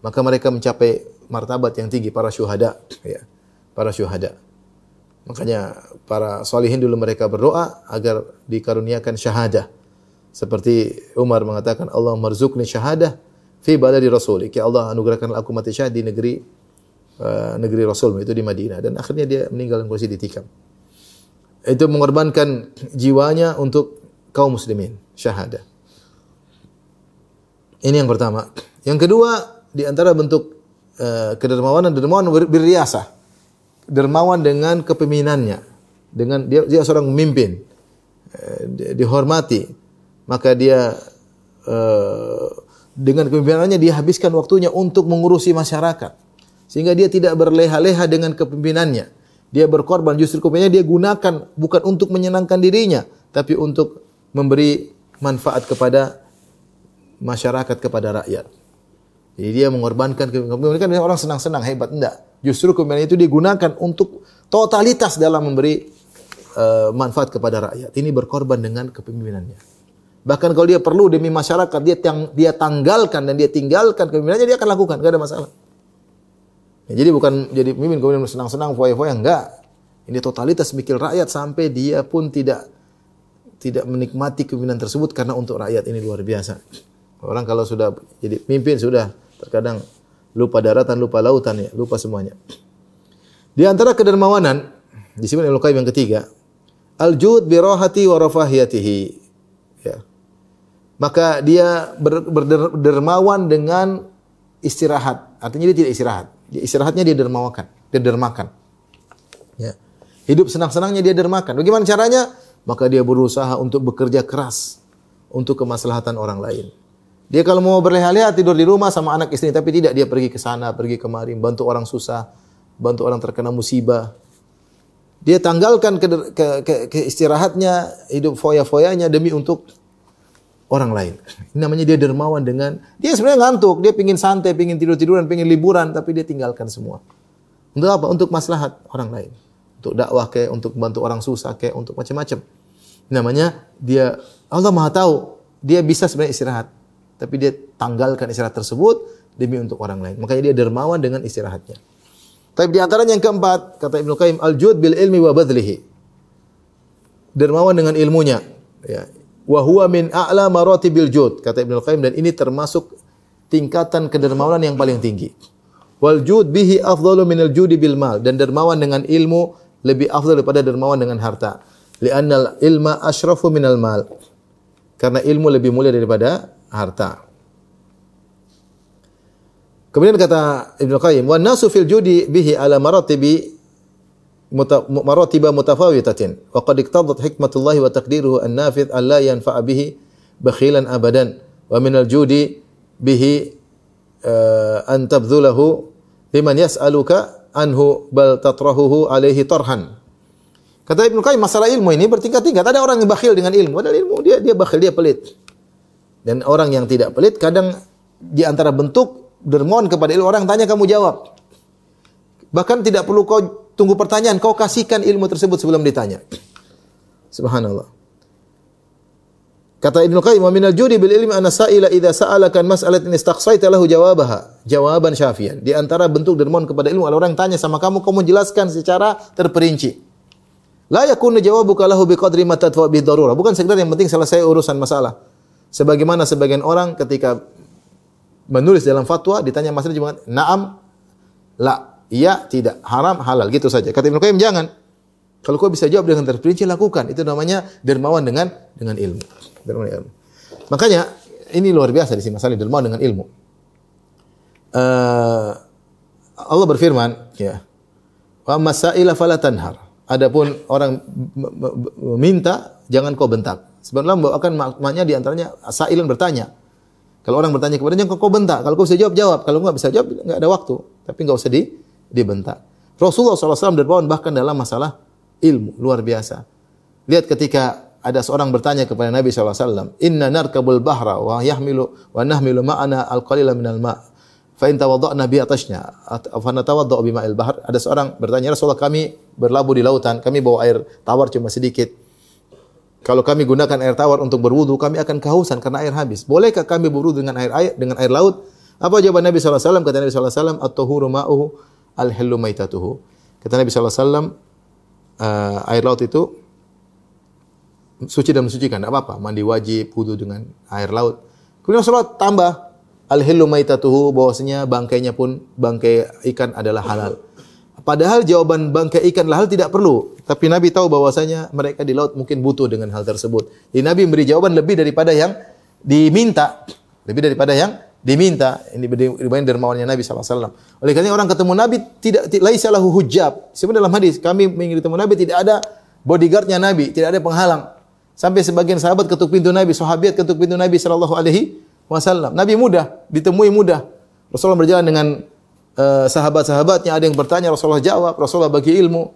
Maka mereka mencapai martabat yang tinggi, para syuhada. Ya, para syuhada. Makanya para salihin dulu mereka berdoa agar dikaruniakan syahadah. Seperti Umar mengatakan, Allah marzuqni syahadah fi baladi rasulik. Ya Allah anugerahkan aku mati syahid di negeri Rasul, itu di Madinah. Dan akhirnya dia meninggal dalam kondisi ditikam. Itu mengorbankan jiwanya untuk kaum muslimin, syahadah. Ini yang pertama. Yang kedua, di antara bentuk kedermawanan berriasah. Dermawan dengan kepemimpinannya, dengan dia seorang pemimpin, dihormati, maka dia dengan kepemimpinannya dia habiskan waktunya untuk mengurusi masyarakat, sehingga dia tidak berleha-leha dengan kepemimpinannya. Dia berkorban, justru kepemimpinannya dia gunakan bukan untuk menyenangkan dirinya, tapi untuk memberi manfaat kepada masyarakat, kepada rakyat. Jadi dia mengorbankan kepemimpinan. Kan orang senang-senang, hebat, enggak. Justru kepemimpinan itu digunakan untuk totalitas dalam memberi manfaat kepada rakyat. Ini berkorban dengan kepemimpinannya. Bahkan kalau dia perlu demi masyarakat, dia tanggalkan dan dia tinggalkan kepemimpinannya, dia akan lakukan, enggak ada masalah. Ya, jadi bukan jadi pemimpin kemudian senang-senang, foya-foya, enggak. Ini totalitas mikir rakyat sampai dia pun tidak menikmati kepemimpinan tersebut karena untuk rakyat. Ini luar biasa. Orang kalau sudah jadi pemimpin sudah terkadang lupa daratan, lupa lautan, ya, lupa semuanya. Di antara kedermawanan disebut Ibnu Qayyim yang ketiga, al-jud bi rahati wa rafahiyatihi. Ya. Maka dia berdermawan dengan istirahat. Artinya dia tidak istirahat. Istirahatnya dia dermakan. Ya. Hidup senang-senangnya dia dermakan. Bagaimana caranya? Maka dia berusaha untuk bekerja keras untuk kemaslahatan orang lain. Dia kalau mau berleha-leha tidur di rumah sama anak istri, tapi tidak, dia pergi ke sana, pergi kemari, bantu orang susah, bantu orang terkena musibah. Dia tanggalkan ke istirahatnya, hidup foya-foyanya demi untuk orang lain. Ini namanya dia dermawan dengan, dia sebenarnya ngantuk, dia pingin santai, pingin tidur-tiduran, pingin liburan, tapi dia tinggalkan semua. Untuk apa? Untuk maslahat orang lain. Untuk dakwah kayak, untuk bantu orang susah kayak, untuk macam-macam. Namanya dia, Allah Maha tahu, dia bisa sebenarnya istirahat. Tapi dia tanggalkan istirahat tersebut demi untuk orang lain. Makanya dia dermawan dengan istirahatnya. Tapi di antaranya yang keempat, kata Ibnu Qayyim, al-jud bil ilmi wa badlihi. Dermawan dengan ilmunya. Ya. Wa huwa min a'la maratibil jud, kata Ibnu Qayyim, dan ini termasuk tingkatan kedermawanan yang paling tinggi. Wal jud bihi afdalu minal judi bil mal, dan dermawan dengan ilmu lebih afdal daripada dermawan dengan harta. Li'annal ilma asyrafu minal mal. Karena ilmu lebih mulia daripada harta. Kemudian kata Ibnu Qayyim, "Wan nasu fil judi bihi ala maratiba mutafawitatin wa qad iqtadat hikmatullahi wa taqdiruhu an-nafidh an la yanfa'a bihi bakhilan abadan wa min al-judi bihi an tabdhulahu liman yas'aluka anhu bal tatrahuhu alaihi tarhan." Kata Ibnu Qayyim, masalah ilmu ini bertingkat-tingkat. Ada orang yang bakhil dengan ilmu, padahal ilmu dia bakhil, dia pelit. Dan orang yang tidak pelit kadang di antara bentuk dermawan kepada ilmu, orang tanya kamu jawab. Bahkan tidak perlu kau tunggu pertanyaan, kau kasihkan ilmu tersebut sebelum ditanya. Subhanallah. Kata Ibnu Qayyim, "Wa minal judi bil ilmi anna sa'ila idza sa'alaka an mas'alatin istaqsaita lahu jawabaha jawaban syafiyan." Di antara bentuk dermawan kepada ilmu, orang tanya sama kamu, kamu jelaskan secara terperinci. La yakunu jawabuka lahu biqadri ma tadfa bi darurah. Bukan sekedar yang penting selesai urusan masalah. Sebagaimana sebagian orang ketika menulis dalam fatwa ditanya masalah cuma na'am, la, iya, tidak, haram, halal, gitu saja. Kata Ibnu Qayyim, jangan. Kalau kau bisa jawab dengan terperinci, lakukan. Itu namanya dermawan dengan ilmu. Dermawan dengan ilmu. Makanya ini luar biasa di sini masalah dermawan dengan ilmu. Allah berfirman, ya. Wa masaila fala tanhar. Adapun orang meminta, jangan kau bentak. Sebenarnya membawakan maknanya di antaranya sailan bertanya. Kalau orang bertanya kepadanya, kau bentak. Kalau kau bisa jawab, jawab. Kalau enggak bisa jawab, enggak ada waktu. Tapi enggak usah dibentak. Rasulullah SAW dermawan bahkan dalam masalah ilmu. Luar biasa. Lihat ketika ada seorang bertanya kepada Nabi SAW, "Inna narkabul bahra wa nahmilu ma'ana al-qalila minal ma'. Fa in tawadda'na bi atasnya, fa natawadda'u bima'il bahr." Ada seorang bertanya, "Rasulullah, kami berlabuh di lautan, kami bawa air tawar cuma sedikit. Kalau kami gunakan air tawar untuk berwudu, kami akan kehausan karena air habis. Bolehkah kami berwudu dengan air laut?" Apa jawaban Nabi SAW? Kata Nabi SAW, "At-tahuru ma'uhu al-hillu maitatuhu." Kata Nabi SAW, air laut itu suci dan mensucikan, tidak apa-apa. Mandi wajib, wudu dengan air laut. Kemudian Rasulullah tambah, "Al-hillu maitatuhu," bahwasanya bangkainya pun, bangkai ikan adalah halal. Padahal jawaban bangkai ikan halal tidak perlu. Tapi Nabi tahu bahwasanya mereka di laut mungkin butuh dengan hal tersebut. Jadi Nabi memberi jawaban lebih daripada yang diminta. Lebih daripada yang diminta. Ini dibanding dermawannya Nabi SAW. Oleh karena orang ketemu Nabi tidak laisa lahu hujjab. Sebenarnya dalam hadis kami ingin ketemu Nabi, tidak ada bodyguardnya Nabi, tidak ada penghalang. Sampai sebagian sahabat ketuk pintu Nabi, sahabat ketuk pintu Nabi SAW. Nabi mudah, ditemui mudah. Rasulullah berjalan dengan sahabat-sahabatnya, ada yang bertanya, Rasulullah jawab, Rasulullah bagi ilmu.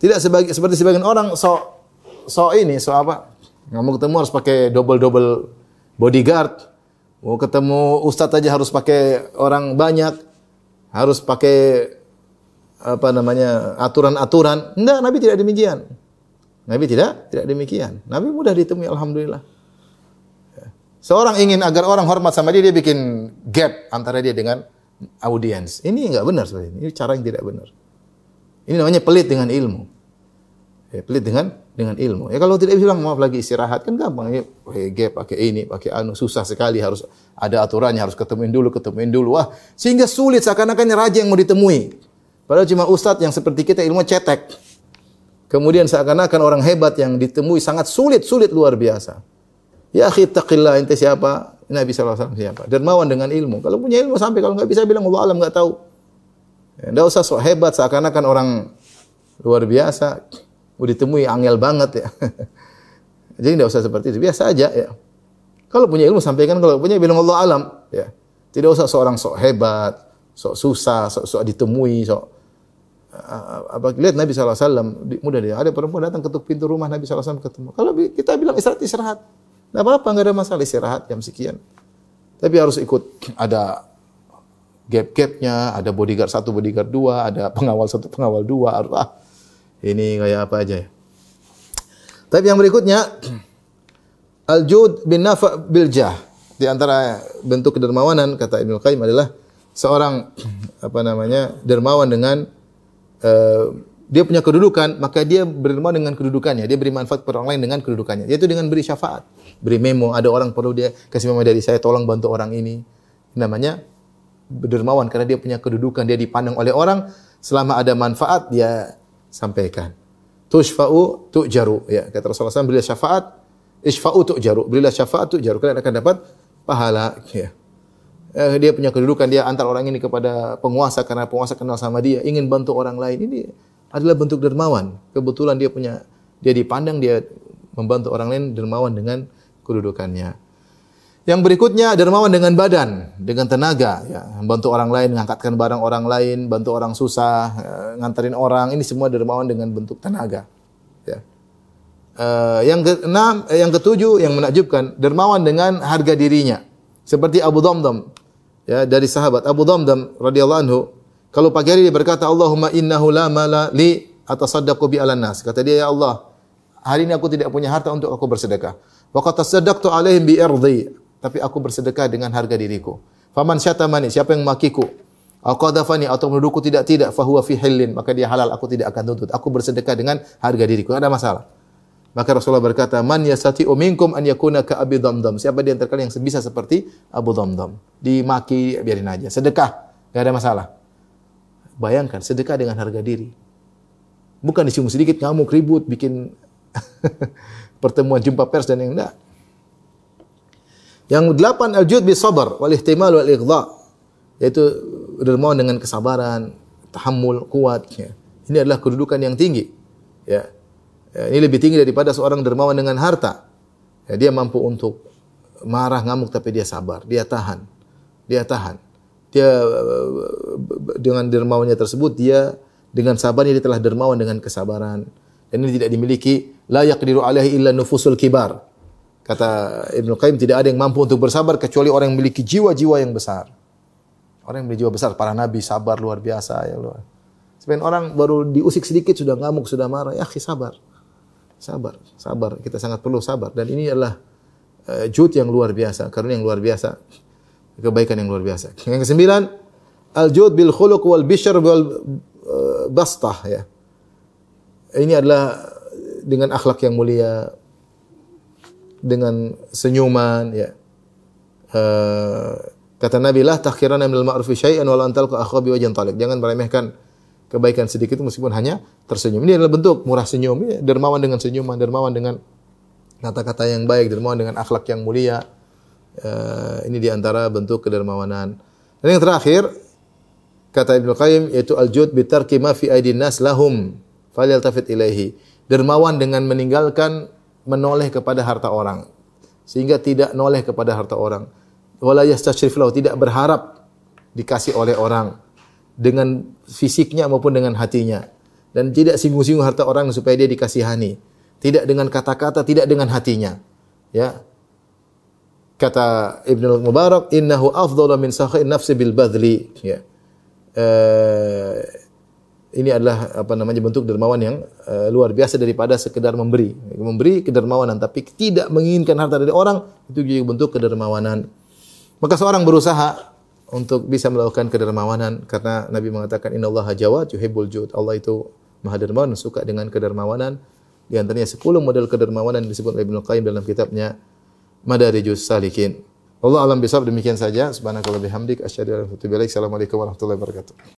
Tidak seperti sebagian orang nggak mau ketemu harus pakai double bodyguard. Mau ketemu ustaz aja harus pakai orang banyak, harus pakai aturan-aturan. Enggak, Nabi tidak demikian. Nabi tidak demikian. Nabi mudah ditemui, alhamdulillah. Seorang ingin agar orang hormat sama dia bikin gap antara dia dengan audiens. Ini enggak benar seperti ini. Ini cara yang tidak benar. Ini namanya pelit dengan ilmu. Ya, pelit dengan ilmu. Ya kalau tidak bilang maaf lagi istirahat kan gampang. Ya, pakai gap, pakai ini, pakai susah sekali, harus ada aturannya, harus ketemuin dulu. Wah, sehingga sulit seakan-akan raja yang mau ditemui. Padahal cuma ustadz yang seperti kita ilmu cetek. Kemudian seakan-akan orang hebat yang ditemui sangat sulit luar biasa. Ya akhi taqillah, ente siapa? Nabi SAW siapa? Dermawan dengan ilmu. Kalau punya ilmu sampai, kalau enggak bisa bilang Allah alam, enggak tahu. Enggak usah sok hebat seakan-akan orang luar biasa. Udah ditemui angel banget ya. Jadi enggak usah seperti itu, biasa aja ya. Kalau punya ilmu sampaikan, kalau punya bilang Allah alam ya. Tidak usah seorang sok hebat, sok susah, sok ditemui, lihat Nabi SAW mudah dia. Ada perempuan datang ketuk pintu rumah Nabi SAW ketemu. Kalau kita bilang istirahat. Tidak apa-apa, enggak ada masalah istirahat jam sekian. Tapi harus ikut, ada gap-gapnya, ada bodyguard 1, bodyguard 2, ada pengawal 1, pengawal 2. Ini kayak apa aja ya. Tapi yang berikutnya, al-jud bin nafa' bil jah. Di antara bentuk kedermawanan kata Ibnu Qayyim adalah seorang dermawan dengan dia punya kedudukan, maka dia berdermawan dengan kedudukannya. Dia beri manfaat kepada orang lain dengan kedudukannya. Yaitu dengan beri syafaat, beri memo. Ada orang perlu dia kasih memo dari saya, tolong bantu orang ini. Namanya berdermawan karena dia punya kedudukan, dia dipandang oleh orang. Selama ada manfaat dia sampaikan. Tushfa'u tu'jaru. Ya, kata Rasulullah SAW, beri syafaat, Isfa'u tu'jaru. Berilah syafaat tu'jaru. Kalian akan dapat pahala. Ya. Dia punya kedudukan, dia antar orang ini kepada penguasa karena penguasa kenal sama dia, ingin bantu orang lain. Ini adalah bentuk dermawan. Kebetulan dia dipandang, dia membantu orang lain, dermawan dengan kedudukannya. Yang berikutnya dermawan dengan badan, dengan tenaga, ya, membantu orang lain, mengangkatkan barang orang lain, bantu orang susah, nganterin orang. Ini semua dermawan dengan bentuk tenaga. Ya. Yang ketujuh yang menakjubkan, dermawan dengan harga dirinya. Seperti Abu Dhamdam, ya, dari sahabat Abu Dhamdam radhiyallahu anhu, kalau pagi hari dia berkata, Allahumma innahu la mala li atasaddaqu bi 'alan nas. Kata dia, ya Allah, hari ini aku tidak punya harta untuk aku bersedekah. Wa qad tasaddaqtu 'alaihim bi irdi, tapi aku bersedekah dengan harga diriku. Faman syatamani, siapa yang memakiku, au qadhafani, atau menuduhku tidak fa huwa fi hillin, maka dia halal, aku tidak akan tuntut. Aku bersedekah dengan harga diriku, tidak ada masalah. Maka Rasulullah berkata, man yastati'u minkum an yakuna ka Abi Dhamdam. Siapa di antara kalian yang bisa seperti Abu Dhamdam? Dimaki, biarin aja. Sedekah, enggak ada masalah. Bayangkan, sedekah dengan harga diri. Bukan disinggung sedikit, ngamuk, ribut, bikin pertemuan jumpa pers dan yang enggak. Yang 8, al-jud bis sabar wal ihtimal wal ighdha. Yaitu dermawan dengan kesabaran, tahammul, kuat. Ya. Ini adalah kedudukan yang tinggi. Ya. Ini lebih tinggi daripada seorang dermawan dengan harta. Ya, dia mampu untuk marah, ngamuk, tapi dia sabar, dia tahan. Dia tahan. Dia dengan dermawannya tersebut, dia dengan sabarnya dia telah dermawan dengan kesabaran. Dan ini tidak dimiliki, la yaqdiru alaihi illa nufusul kibar. Kata Ibnu Qayyim, tidak ada yang mampu untuk bersabar kecuali orang yang memiliki jiwa-jiwa yang besar. Orang yang memiliki jiwa besar, para nabi sabar luar biasa, ya Allah. Sebenarnya orang baru diusik sedikit sudah ngamuk, sudah marah, ya akhi, sabar. Sabar, sabar. Kita sangat perlu sabar. Dan ini adalah jud yang luar biasa, karunia yang luar biasa, kebaikan yang luar biasa. Yang ke-9, al-jud bil khuluq wal bishr wal bastah, ya. Ini adalah dengan akhlak yang mulia, dengan senyuman, ya. Kata Nabi, la takhirana minal ma'rufi syai'an wa la antalqa akha bi wajhin talib. Jangan meremehkan kebaikan sedikit meskipun hanya tersenyum. Ini adalah bentuk murah senyum. Ini dermawan dengan senyuman, dermawan dengan kata-kata yang baik, dermawan dengan akhlak yang mulia. Ini diantara bentuk kedermawanan. Dan yang terakhir, kata Ibnu Qayyim, yaitu al-jud bitarki ma fi aidin nas lahum falyaltafit ilaihi. Dermawan dengan meninggalkan menoleh kepada harta orang, sehingga tidak noleh kepada harta orang. Wala yastashrif lahu, tidak berharap dikasih oleh orang dengan fisiknya maupun dengan hatinya, dan tidak singgung-singgung harta orang supaya dia dikasihani, tidak dengan kata-kata, tidak dengan hatinya, ya. Kata Ibnu Mubarak, innahu afdhalu min sakhain nafsi bil badli, ya. Ini adalah bentuk dermawan yang luar biasa daripada sekedar memberi kedermawanan, tapi tidak menginginkan harta dari orang, itu juga bentuk kedermawanan. Maka seorang berusaha untuk bisa melakukan kedermawanan, karena Nabi mengatakan innallaha jawad yuhibbul jud. Allah itu Maha dermawan, suka dengan kedermawanan. Di antaranya 10 model kedermawanan yang disebut oleh Ibnu Qayyim dalam kitabnya Madarijus Salikin. Allah alam bisawab, demikian saja. Subhanakallah bihamdik asyhadu an la ilaha illa anta astaghfiruka wa atubu ilaik. Assalamualaikum warahmatullahi wabarakatuh.